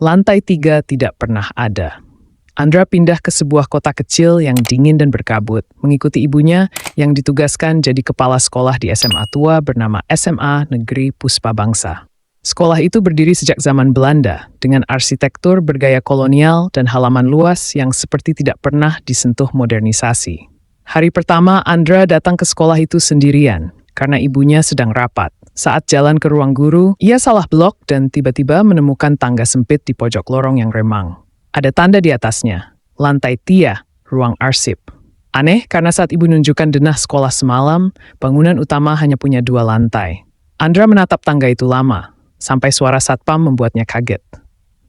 Lantai 3 tidak pernah ada. Andra pindah ke sebuah kota kecil yang dingin dan berkabut, mengikuti ibunya yang ditugaskan jadi kepala sekolah di SMA tua bernama SMA Negeri Puspabangsa. Sekolah itu berdiri sejak zaman Belanda, dengan arsitektur bergaya kolonial dan halaman luas yang seperti tidak pernah disentuh modernisasi. Hari pertama, Andra datang ke sekolah itu sendirian, karena ibunya sedang rapat. Saat jalan ke ruang guru, ia salah blok dan tiba-tiba menemukan tangga sempit di pojok lorong yang remang. Ada tanda di atasnya, lantai Tia, ruang arsip. Aneh karena saat ibu menunjukkan denah sekolah semalam, bangunan utama hanya punya 2 lantai. Andra menatap tangga itu lama, sampai suara satpam membuatnya kaget.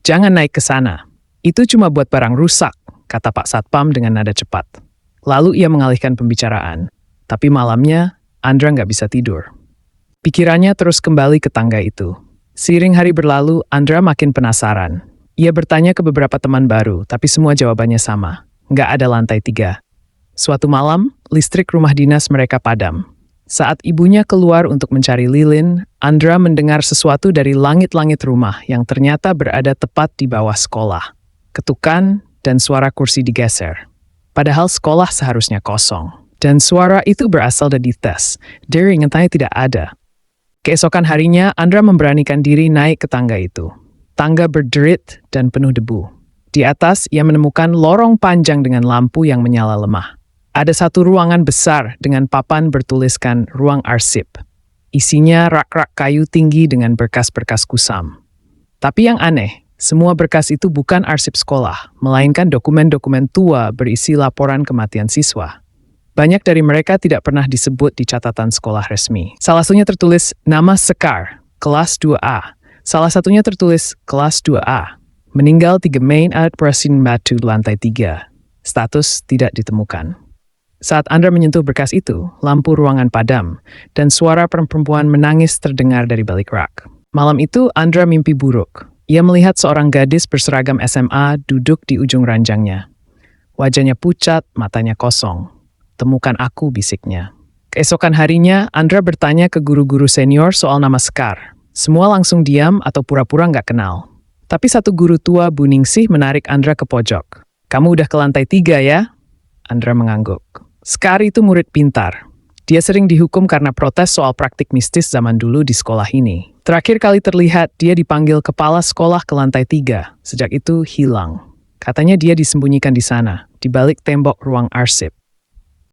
"Jangan naik ke sana. Itu cuma buat barang rusak," kata Pak Satpam dengan nada cepat. Lalu ia mengalihkan pembicaraan. Tapi malamnya, Andra nggak bisa tidur. Pikirannya terus kembali ke tangga itu. Seiring hari berlalu, Andra makin penasaran. Ia bertanya ke beberapa teman baru, tapi semua jawabannya sama. Nggak ada lantai 3. Suatu malam, listrik rumah dinas mereka padam. Saat ibunya keluar untuk mencari lilin, Andra mendengar sesuatu dari langit-langit rumah yang ternyata berada tepat di bawah sekolah. Ketukan dan suara kursi digeser. Padahal sekolah seharusnya kosong. Dan suara itu berasal dari tes. Dari ingatannya tidak ada. Keesokan harinya, Andra memberanikan diri naik ke tangga itu. Tangga berderit dan penuh debu. Di atas, ia menemukan lorong panjang dengan lampu yang menyala lemah. Ada satu ruangan besar dengan papan bertuliskan ruang arsip. Isinya rak-rak kayu tinggi dengan berkas-berkas kusam. Tapi yang aneh, semua berkas itu bukan arsip sekolah, melainkan dokumen-dokumen tua berisi laporan kematian siswa. Banyak dari mereka tidak pernah disebut di catatan sekolah resmi. Salah satunya tertulis nama Sekar, kelas 2A. Salah satunya tertulis kelas 2A. Meninggal 3 Mei at Prasin Batu lantai 3. Status tidak ditemukan. Saat Andra menyentuh berkas itu, lampu ruangan padam, dan suara perempuan menangis terdengar dari balik rak. Malam itu, Andra mimpi buruk. Ia melihat seorang gadis berseragam SMA duduk di ujung ranjangnya. Wajahnya pucat, matanya kosong. "Temukan aku," bisiknya. Keesokan harinya, Andra bertanya ke guru-guru senior soal nama Sekar. Semua langsung diam atau pura-pura nggak kenal. Tapi satu guru tua Bu Ningsih menarik Andra ke pojok. "Kamu udah ke lantai 3 ya?" Andra mengangguk. Sekar itu murid pintar. Dia sering dihukum karena protes soal praktik mistis zaman dulu di sekolah ini. Terakhir kali terlihat, dia dipanggil kepala sekolah ke lantai 3. Sejak itu hilang. Katanya dia disembunyikan di sana, di balik tembok ruang arsip.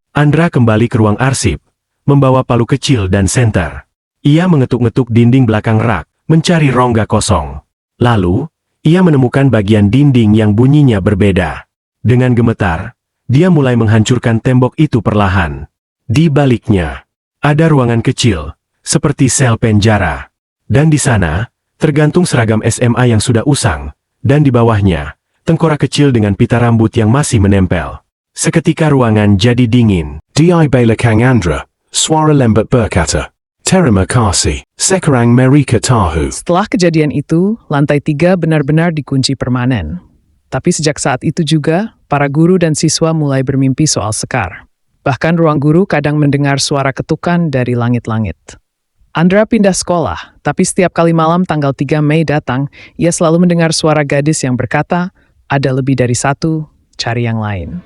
Andra kembali ke ruang arsip, membawa palu kecil dan senter. Ia mengetuk-ngetuk dinding belakang rak, mencari rongga kosong. Lalu, ia menemukan bagian dinding yang bunyinya berbeda. Dengan gemetar, dia mulai menghancurkan tembok itu perlahan. Di baliknya, ada ruangan kecil, seperti sel penjara. Dan di sana, tergantung seragam SMA yang sudah usang, dan di bawahnya, tengkorak kecil dengan pita rambut yang masih menempel. Seketika ruangan jadi dingin. Di belakang Andra, suara lembut berkata, "Terima kasih, sekarang mereka tahu." Setelah kejadian itu, lantai 3 benar-benar dikunci permanen. Tapi sejak saat itu juga, para guru dan siswa mulai bermimpi soal Sekar. Bahkan ruang guru kadang mendengar suara ketukan dari langit-langit. Andra pindah sekolah, tapi setiap kali malam tanggal 3 Mei datang, ia selalu mendengar suara gadis yang berkata, "Ada lebih dari satu, cari yang lain."